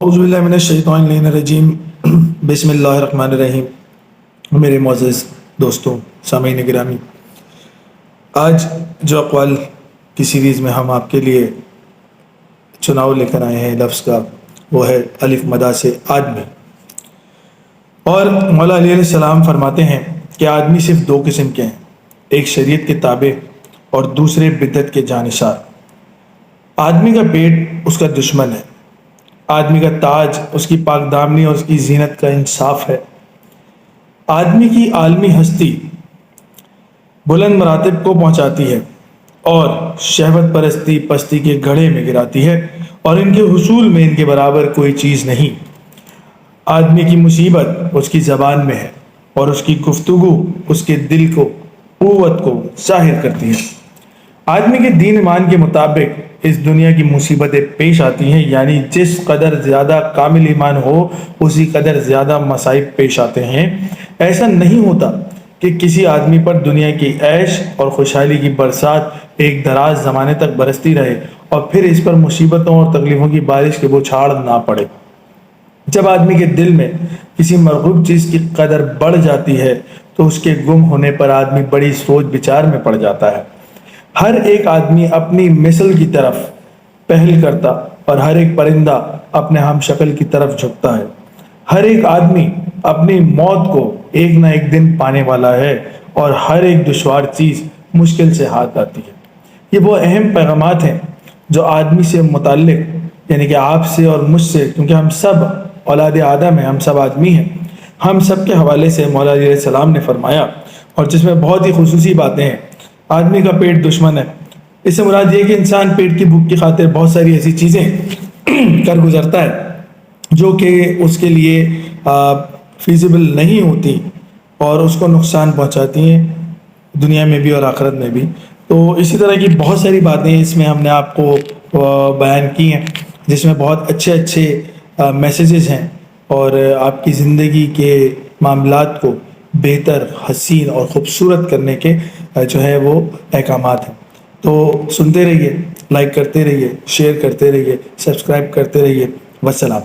اعوذ باللہ من الشیطان الرجیم بسم اللہ الرحمن الرحیم۔ میرے معزز دوستوں، سامعین گرامی، آج جو اقوال کی سیریز میں ہم آپ کے لیے چناؤ لے کر آئے ہیں لفظ کا، وہ ہے الف مدہ سے آدمی۔ اور مولا علیہ السلام فرماتے ہیں کہ آدمی صرف دو قسم کے ہیں، ایک شریعت کے تابع اور دوسرے بدعت کے جانشار۔ آدمی کا پیٹ اس کا دشمن ہے، آدمی کا تاج اس کی پاک دامنی اور اس کی زینت کا انصاف ہے۔ آدمی کی عالمی ہستی بلند مراتب کو پہنچاتی ہے اور شہوت پرستی پستی کے گڑھے میں گراتی ہے، اور ان کے حصول میں ان کے برابر کوئی چیز نہیں۔ آدمی کی مصیبت اس کی زبان میں ہے اور اس کی گفتگو اس کے دل کو، قوت کو ظاہر کرتی ہے۔ آدمی کے دین ایمان کے مطابق اس دنیا کی مصیبتیں پیش آتی ہیں، یعنی جس قدر زیادہ کامل ایمان ہو اسی قدر زیادہ مصائب پیش آتے ہیں۔ ایسا نہیں ہوتا کہ کسی آدمی پر دنیا کی عیش اور خوشحالی کی برسات ایک دراز زمانے تک برستی رہے اور پھر اس پر مصیبتوں اور تکلیفوں کی بارش کے بچھاڑ نہ پڑے۔ جب آدمی کے دل میں کسی مرغوب چیز کی قدر بڑھ جاتی ہے تو اس کے گم ہونے پر آدمی بڑی سوچ بچار میں پڑ جاتا ہے۔ ہر ایک آدمی اپنی مثل کی طرف پہل کرتا اور ہر ایک پرندہ اپنے ہم شکل کی طرف جھکتا ہے۔ ہر ایک آدمی اپنی موت کو ایک نہ ایک دن پانے والا ہے اور ہر ایک دشوار چیز مشکل سے ہاتھ آتی ہے۔ یہ وہ اہم پیغامات ہیں جو آدمی سے متعلق، یعنی کہ آپ سے اور مجھ سے، کیونکہ ہم سب اولاد آدم ہیں، ہم سب آدمی ہیں، ہم سب کے حوالے سے مولا علیہ السلام نے فرمایا، اور جس میں بہت ہی خصوصی باتیں ہیں۔ آدمی کا پیٹ دشمن ہے، اس سے مراد یہ کہ انسان پیٹ کی بھوک کی خاطر بہت ساری ایسی چیزیں کر گزرتا ہے جو کہ اس کے لیے فیزیبل نہیں ہوتی اور اس کو نقصان پہنچاتی ہیں دنیا میں بھی اور آخرت میں بھی۔ تو اسی طرح کی بہت ساری باتیں اس میں ہم نے آپ کو بیان کی ہیں، جس میں بہت اچھے اچھے میسیجز ہیں اور آپ کی زندگی کے معاملات کو بہتر، حسین اور خوبصورت کرنے کے جو ہے وہ احکامات ہیں۔ تو سنتے رہیے، لائک کرتے رہیے، شیئر کرتے رہیے، سبسکرائب کرتے رہیے۔ والسلام۔